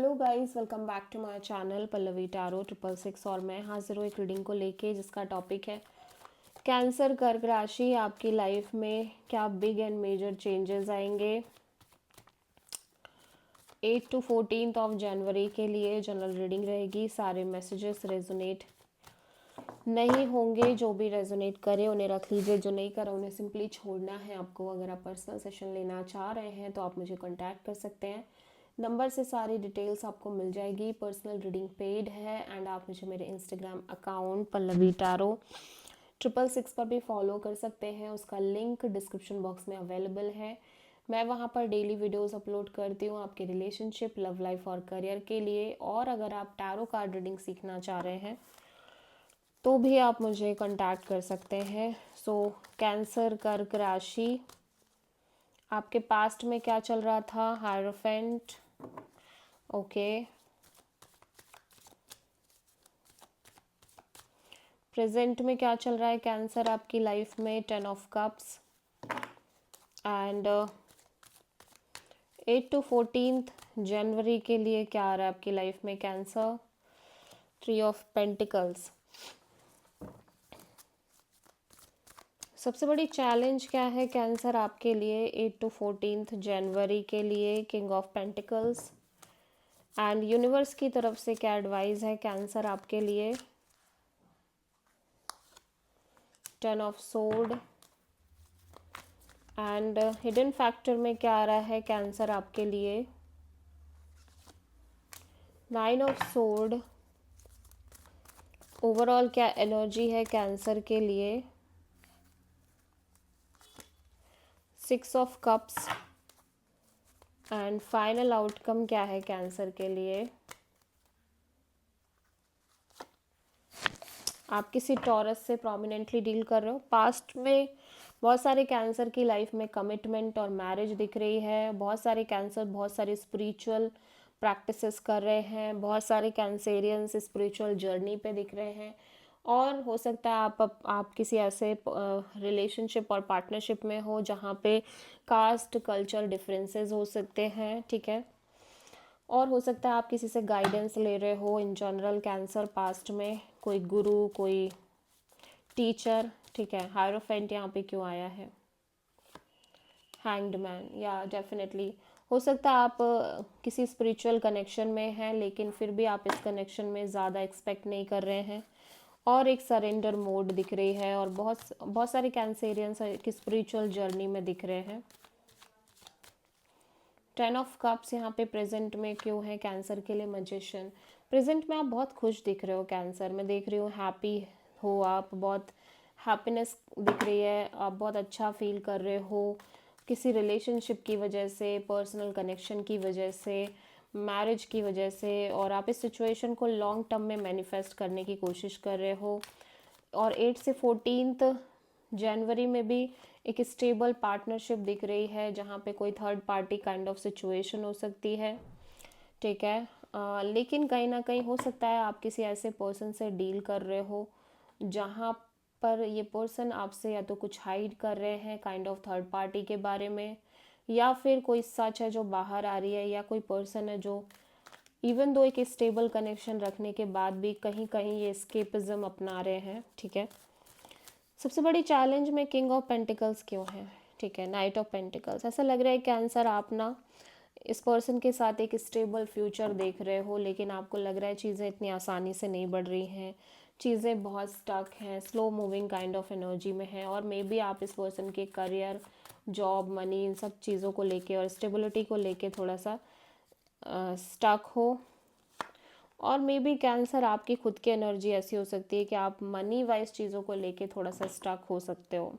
Hello guys, welcome back to my channel Pallavi tarot 666। और मैं हाजिर हूँ एक रीडिंग को लेके जिसका टॉपिक है कैंसर कर्क राशि। आपकी लाइफ में क्या बिग एंड मेजर चेंजेस आएंगे 8 to 14 ऑफ जनवरी के लिए। जनरल रीडिंग रहेगी। सारे मैसेजेस रेजोनेट नहीं होंगे। जो भी रेजोनेट करे उन्हें रख लीजिए, जो नहीं करे उन्हें सिंपली छोड़ना है आपको। अगर आप पर्सनल सेशन लेना चाह रहे हैं तो आप मुझे कांटेक्ट कर सकते हैं। नंबर से सारी डिटेल्स आपको मिल जाएगी। पर्सनल रीडिंग पेड है एंड आप मुझे मेरे इंस्टाग्राम अकाउंट पल्लवी टैरो 666 पर भी फॉलो कर सकते हैं। उसका लिंक डिस्क्रिप्शन बॉक्स में अवेलेबल है। मैं वहाँ पर डेली वीडियोस अपलोड करती हूँ आपके रिलेशनशिप, लव लाइफ और करियर के लिए। और अगर आप टैरो कार्ड रीडिंग सीखना चाह रहे हैं तो भी आप मुझे कांटेक्ट कर सकते हैं। सो कैंसर कर्क राशि, आपके पास्ट में क्या चल रहा था? Hierophant, okay. प्रेजेंट में क्या चल रहा है कैंसर आपकी लाइफ में? 10 ऑफ कप्स एंड 8 to 14 जनवरी के लिए क्या आ रहा है आपकी लाइफ में कैंसर? 3 of pentacles. सबसे बड़ी चैलेंज क्या है कैंसर आपके लिए 8 to 14 जनवरी के लिए? King of pentacles. And universe की तरफ से क्या एडवाइस है कैंसर आपके लिए? 10 of sword. And hidden factor में क्या आ रहा है कैंसर आपके लिए? 9 ऑफ सोर्ड। ओवरऑल क्या एनर्जी है कैंसर के लिए? 6 of cups. And final outcome क्या है कैंसर के लिए? आप किसी टॉरस से प्रोमिनेंटली डील कर रहे हो। पास्ट में बहुत सारे कैंसर की लाइफ में कमिटमेंट और मैरिज दिख रही है। बहुत सारे कैंसर बहुत सारे स्पिरिचुअल प्रैक्टिसेस कर रहे हैं। बहुत सारे कैंसेरियंस स्पिरिचुअल जर्नी पे दिख रहे हैं। और हो सकता है आप किसी ऐसे रिलेशनशिप और पार्टनरशिप में हो जहाँ पे कास्ट कल्चर डिफरेंसेस हो सकते हैं, ठीक है। और हो सकता है आप किसी से गाइडेंस ले रहे हो इन जनरल कैंसर पास्ट में, कोई गुरु, कोई टीचर, ठीक है। हायरोफेंट यहाँ पे क्यों आया है? हैंग्ड मैन, या डेफिनेटली हो सकता है आप किसी स्पिरिचुअल कनेक्शन में हैं लेकिन फिर भी आप इस कनेक्शन में ज़्यादा एक्सपेक्ट नहीं कर रहे हैं और एक सरेंडर मोड दिख रही है। और बहुत बहुत सारे कैंसेरियंस की स्पिरिचुअल जर्नी में दिख रहे हैं। 10 ऑफ कप्स यहाँ पे प्रेजेंट में क्यों है कैंसर के लिए? मैजिशियन। प्रेजेंट में आप बहुत खुश दिख रहे हो कैंसर। मैं देख रही हूँ हैप्पी हो आप, बहुत हैप्पीनेस दिख रही है। आप बहुत अच्छा फील कर रहे हो किसी रिलेशनशिप की वजह से, पर्सनल कनेक्शन की वजह से, मैरिज की वजह से। और आप इस सिचुएशन को लॉन्ग टर्म में मैनिफेस्ट करने की कोशिश कर रहे हो। और 8 से 14 जनवरी में भी एक स्टेबल पार्टनरशिप दिख रही है जहाँ पे कोई third party kind of situation हो सकती है, ठीक है। लेकिन कहीं ना कहीं हो सकता है आप किसी ऐसे पर्सन से डील कर रहे हो जहाँ पर ये पर्सन आपसे या तो कुछ हाइड कर रहे हैं काइंड ऑफ थर्ड पार्टी के बारे में, या फिर कोई सच है जो बाहर आ रही है, या कोई पर्सन है जो इवन दो एक स्टेबल कनेक्शन रखने के बाद भी कहीं कहीं ये स्केपिज्म अपना रहे हैं, ठीक है। सबसे बड़ी चैलेंज में किंग ऑफ पेंटिकल्स क्यों है? ठीक है, नाइट ऑफ पेंटिकल्स। ऐसा लग रहा है कैंसर आप ना इस पर्सन के साथ एक स्टेबल फ्यूचर देख रहे हो, लेकिन आपको लग रहा है चीज़ें इतनी आसानी से नहीं बढ़ रही हैं। चीज़ें बहुत स्टक हैं, slow moving kind of energy में है। और मे बी आप इस पर्सन के करियर, जॉब, मनी, इन सब चीज़ों को लेके और स्टेबिलिटी को लेके थोड़ा सा स्टक हो। और मे बी कैंसर आपकी खुद की एनर्जी ऐसी हो सकती है कि आप मनी वाइज चीज़ों को लेके थोड़ा सा स्टक हो सकते हो।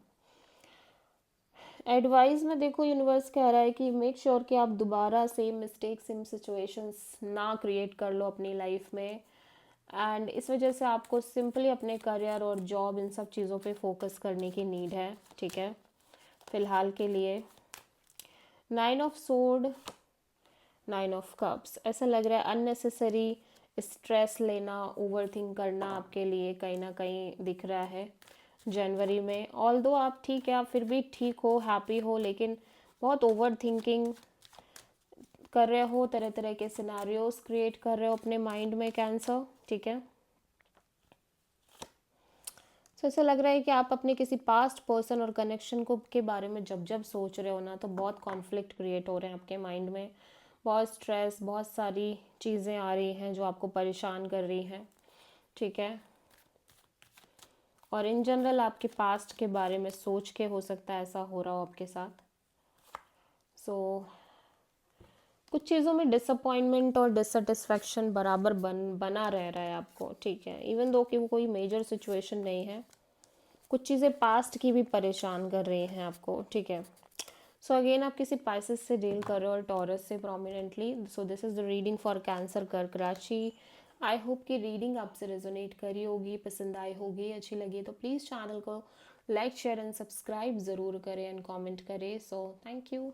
एडवाइस में देखो यूनिवर्स कह रहा है कि मेक श्योर कि आप दोबारा सेम मिस्टेक, सेम सिचुएशंस ना क्रिएट कर लो अपनी लाइफ में। एंड इस वजह से आपको सिंपली अपने करियर और जॉब, इन सब चीज़ों पे फोकस करने की नीड है, ठीक है, फिलहाल के लिए। 9 ऑफ सोर्ड, 9 ऑफ कप्स। ऐसा लग रहा है अननेसेसरी स्ट्रेस लेना, ओवर थिंक करना आपके लिए कहीं ना कहीं दिख रहा है जनवरी में। ऑल दो आप ठीक है, आप फिर भी ठीक हो, हैप्पी हो, लेकिन बहुत ओवर थिंकिंग कर रहे हो, तरह तरह के सिनेरियोज क्रिएट कर रहे हो अपने माइंड में कैंसर, ठीक है। तो ऐसा लग रहा है कि आप अपने किसी पास्ट पर्सन और कनेक्शन को के बारे में जब जब सोच रहे हो ना, तो बहुत कॉन्फ्लिक्ट क्रिएट हो रहे हैं आपके माइंड में, बहुत स्ट्रेस, बहुत सारी चीज़ें आ रही हैं जो आपको परेशान कर रही हैं, ठीक है। और इन जनरल आपके पास्ट के बारे में सोच के हो सकता है ऐसा हो रहा हो आपके साथ। सो कुछ चीज़ों में डिसअपॉइंटमेंट और डिससेटिस्फैक्शन बराबर बना रह रहा है आपको, ठीक है। इवन दो कि वो कोई मेजर सिचुएशन नहीं है, कुछ चीज़ें पास्ट की भी परेशान कर रही हैं आपको, ठीक है। सो अगेन आप किसी पाइसेस से डील कर रहे हो और टॉरस से prominently. So this is the reading for cancer कर्क राशि। आई होप कि रीडिंग आपसे रेजोनेट करी होगी, पसंद आई होगी, अच्छी लगी तो प्लीज़ चैनल को लाइक शेयर एंड सब्सक्राइब ज़रूर करें एंड कमेंट करें। So thank you.